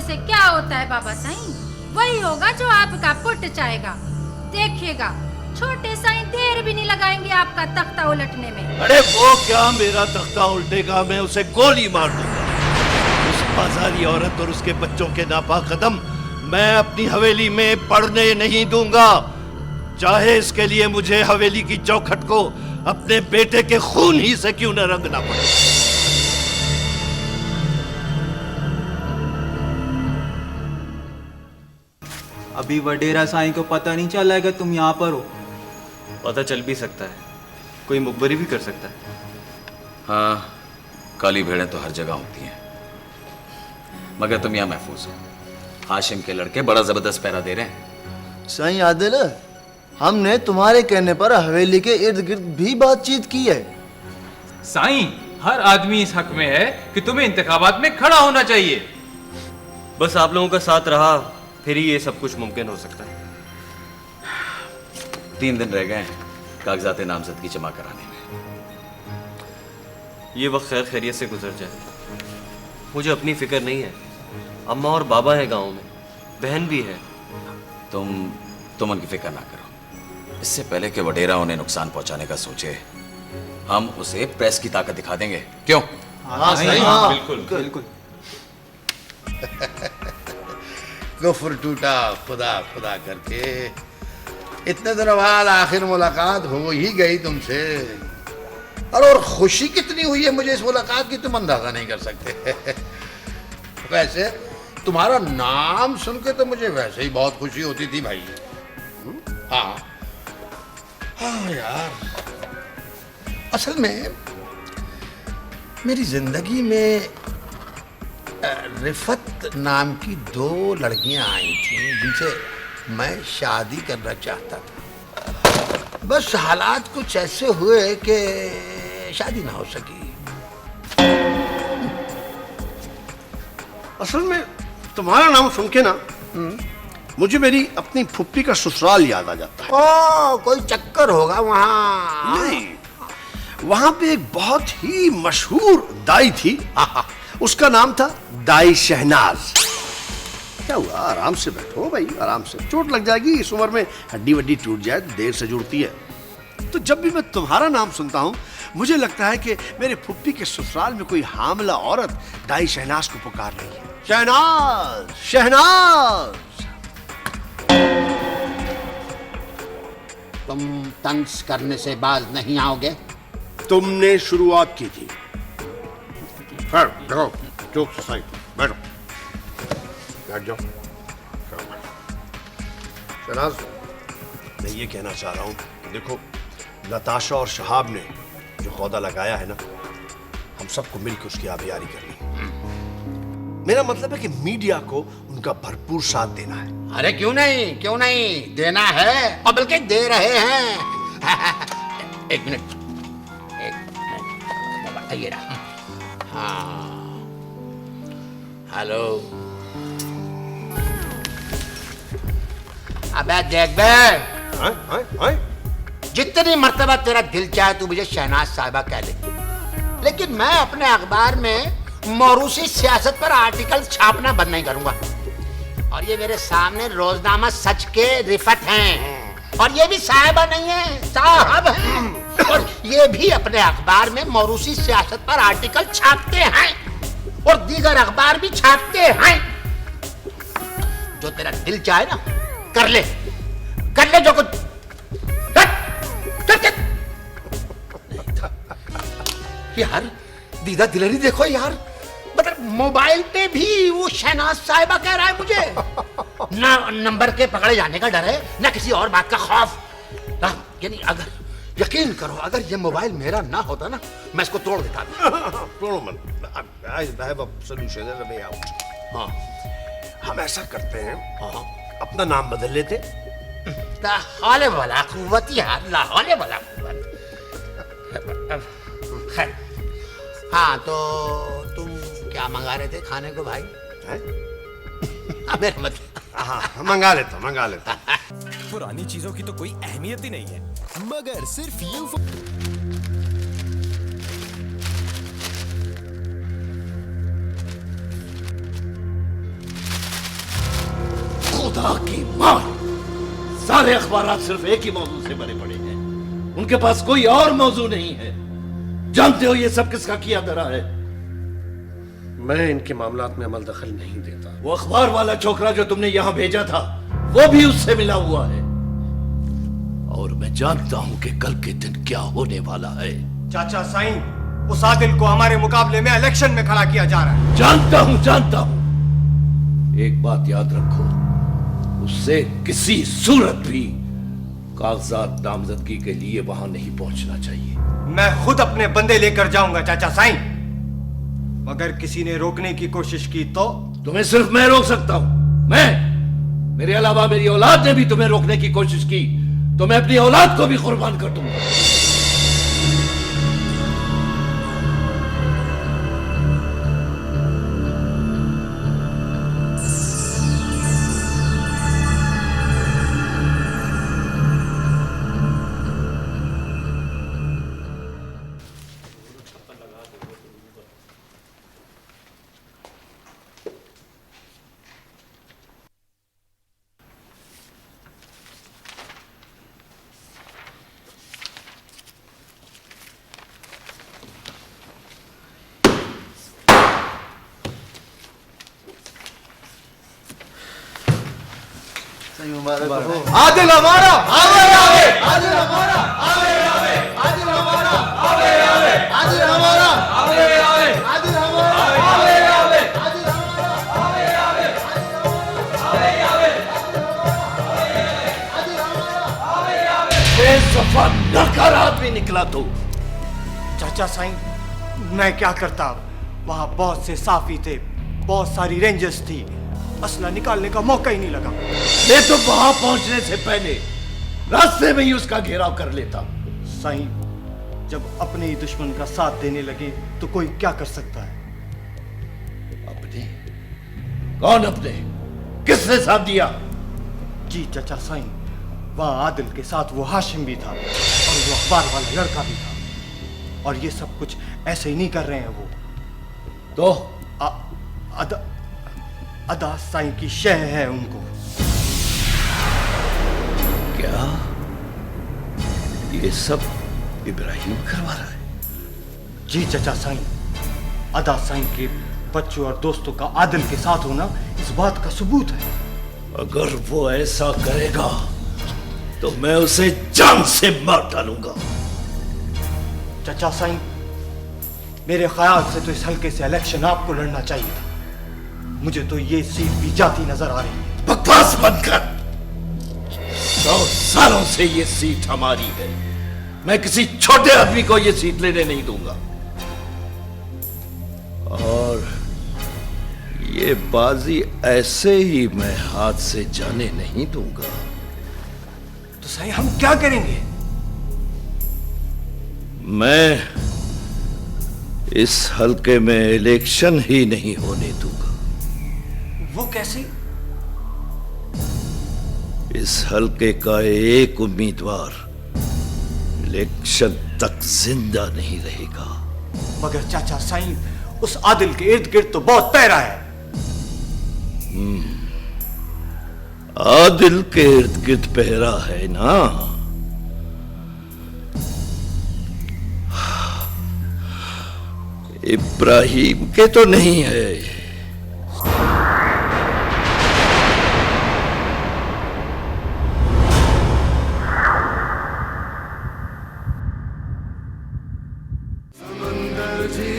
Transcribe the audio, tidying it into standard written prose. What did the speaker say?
से क्या होता है बाबा साईं? वही होगा जो आपका पुट चाहेगा। देखिएगा, छोटे साईं देर भी नहीं लगाएंगे आपका तख्ता उलटने में। अरे वो क्या मेरा तख्ता उल्टेगा, मैं उसे गोली मार दूंगा। उस बाजारी औरत और उसके बच्चों के नापाक कदम मैं अपनी हवेली में पड़ने नहीं दूंगा, चाहे इसके लिए मुझे हवेली की चौखट को अपने बेटे के खून ही से क्यों न रंगना पड़े। अभी वडेरा साईं को पता नहीं चला है कि तुम यहाँ पर हो? पता चल भी सकता है, कोई मुखबरी भी कर सकता है। हाँ, काली भेड़ें तो हर जगह होती हैं, मगर तुम यहाँ महफूज हो। हाशिम के लड़के बड़ा जबरदस्त पहरा दे रहे हैं। साईं आदिल, हमने तुम्हारे कहने पर हवेली के इर्द गिर्द भी बातचीत की है। साईं, हर आदमी इस हक में है कि तुम्हें इंतखाबात में खड़ा होना चाहिए। बस आप लोगों का साथ रहा, फिर ही ये सब कुछ मुमकिन हो सकता है। 3 दिन रह गए हैं कागजात नामजदगी जमा कराने में। ये वक्त खैर खैरियत से गुजर जाए। मुझे अपनी फिक्र नहीं है, अम्मा और बाबा है गांव में, बहन भी है। तुम उनकी फिक्र ना करो। इससे पहले कि वडेरा उन्हें नुकसान पहुंचाने का सोचे, हम उसे प्रेस की ताकत दिखा देंगे। क्यों? हाँ सही, हाँ बिल्कुल बिल्कुल। गुफर टूटा खुदा खुदा करके, इतने दिनों बाद आखिर मुलाकात हो ही गई तुमसे। और खुशी कितनी हुई है मुझे इस मुलाकात की, तुम अंदाजा नहीं कर सकते। वैसे तुम्हारा नाम सुन के तो मुझे वैसे ही बहुत खुशी होती थी भाई। हाँ हाँ यार, असल में मेरी जिंदगी में रिफत नाम की 2 लड़कियां आई थी जिनसे मैं शादी करना चाहता था। बस हालात कुछ ऐसे हुए कि शादी ना हो सकी। असल में तुम्हारा नाम सुन के ना मुझे मेरी अपनी फुप्पी का ससुराल याद आ जाता है। ओ, कोई चक्कर होगा वहाँ? नहीं, वहां पे एक बहुत ही मशहूर दाई थी, उसका नाम था दाई शहनाज। क्या हुआ, आराम से बैठो भाई, आराम से। चोट लग जाएगी, इस उम्र में हड्डी वड्डी टूट जाए तो देर से जुड़ती है। तो जब भी मैं तुम्हारा नाम सुनता हूं, मुझे लगता है कि मेरे फुप्पी के ससुराल में कोई हामला औरत दाई शहनाज को पुकार रही है। शहनाज, शहनाज। तुम तंज करने से बाज नहीं आओगे। तुमने शुरुआत की थी। खैर देखो, चुप से सही बैठो, बैठ जाओ। शहनाज, मैं ये कहना चाह रहा हूं, देखो नताशा और शहाब ने जो खौदा लगाया है ना, हम सबको मिलकर उसकी आबियारी करनी है। मेरा मतलब है कि मीडिया को उनका भरपूर साथ देना है। अरे क्यों नहीं देना है, और बल्कि दे रहे हैं। एक मिनट ये रहा। हाँ, हेलो। अबे देख बे, जितनी मर्तबा तेरा दिल चाहे तू मुझे शहनाज साहिबा कह ले, लेकिन मैं अपने अखबार में मौरूसी सियासत पर आर्टिकल छापना बंद नहीं करूंगा। और ये मेरे सामने रोजनामा सच के रिफत हैं, और ये भी साहिबा नहीं है, साहब हैं। और ये भी अपने अखबार में मौरूसी सियासत पर आर्टिकल छापते हैं, और दीगर अखबार भी छापते हैं। जो तेरा दिल चाहे ना कर ले जो कुछ। यार दीदा दिलरी देखो यार, मतलब मोबाइल पे भी वो शहनाज साहिबा कह रहा है मुझे। ना नंबर के पकड़े जाने का डर है, ना किसी और बात का खौफ। यानी अगर यकीन करो, अगर ये मोबाइल मेरा ना होता ना, मैं इसको तोड़ देता। तोड़ो मत, I have a solution, there's a way out. हाँ, हम ऐसा करते हैं, अपना नाम बदल लेते। ला हौले वला कुव्वत यार, ला हौले वला कुव्वत। खैर, हाँ तो तुम क्या मंगा रहे थे खाने को भाई? मेरा मतलब हाँ, मंगा लेता। पुरानी चीजों की तो कोई अहमियत ही नहीं है, मगर सिर्फ यूफो खुदा की मां, सारे अखबार सिर्फ एक ही मौजू से भरे पड़े हैं। उनके पास कोई और मौजू नहीं है। जानते हो ये सब किसका किया धरा है? मैं इनके मामलात में अमल दखल नहीं देता। वो अखबार वाला छोकरा जो तुमने यहां भेजा था, वो भी उससे मिला हुआ है। और मैं जानता हूं कि कल के दिन क्या होने वाला है। चाचा साईं, उस आदिल को हमारे मुकाबले में इलेक्शन में खड़ा किया जा रहा है। जानता हूं। एक बात याद रखो, उससे किसी सूरत भी कागजात नामजदगी के लिए वहां नहीं पहुंचना चाहिए। मैं खुद अपने बंदे लेकर जाऊंगा चाचा साईं। अगर किसी ने रोकने की कोशिश की तो? तुम्हें सिर्फ मैं रोक सकता हूं। मेरे अलावा मेरी औलाद ने भी तुम्हें रोकने की कोशिश की तो मैं अपनी औलाद को भी कुर्बान कर दूंगा। आदिल हमारा आवे आवे, आदिल हमारा आवे आवे, आदिल हमारा आवे आवे, आदिल हमारा आवे आवे, आदिल हमारा आवे आवे, आदिल हमारा आवे आवे, आवे आवे, आदिल हमारा आवे आवे। बेसफा नरकार आदमी निकला तू। चाचा साईं, मैं क्या करता? वहां बहुत से साफी थे, बहुत सारी रेंजर्स थी, असला निकालने का मौका ही नहीं लगा। मैं तो वहां पहुंचने से पहले रास्ते में ही उसका घेराव कर लेता। साईं, जब अपने ही दुश्मन का साथ देने लगे तो कोई क्या कर सकता है? अपने? कौन अपने? किसने साथ दिया? जी चाचा साईं, वहां आदिल के साथ वो हाशिम भी था और वो अखबार वाला लड़का भी था। और ये सब कुछ ऐसे ही नहीं कर रहे हैं वो तो अदा साईं की शह है उनको। क्या ये सब इब्राहिम करवा रहा है? जी चाचा साईं, अदा साईं के बच्चों और दोस्तों का आदिल के साथ होना इस बात का सबूत है। अगर वो ऐसा करेगा तो मैं उसे जान से मार डालूंगा। चाचा साईं, मेरे ख्याल से तो इस हल्के से इलेक्शन आपको लड़ना चाहिए था। मुझे तो ये सीट भी जाती नजर आ रही है। बकवास बंद कर। 100 सालों से ये सीट हमारी है। मैं किसी छोटे आदमी को ये सीट लेने नहीं दूंगा। और ये बाजी ऐसे ही मैं हाथ से जाने नहीं दूंगा। तो साईं, हम क्या करेंगे? मैं इस हल्के में इलेक्शन ही नहीं होने दूंगा। वो कैसे? इस हल्के का एक उम्मीदवार इलेक्शन तक जिंदा नहीं रहेगा। मगर चाचा साईं, उस आदिल के इर्द गिर्द तो बहुत पैरा है। आदिल के इर्द गिर्द पहरा है ना? इब्राहिम के तो नहीं है। समंदर जी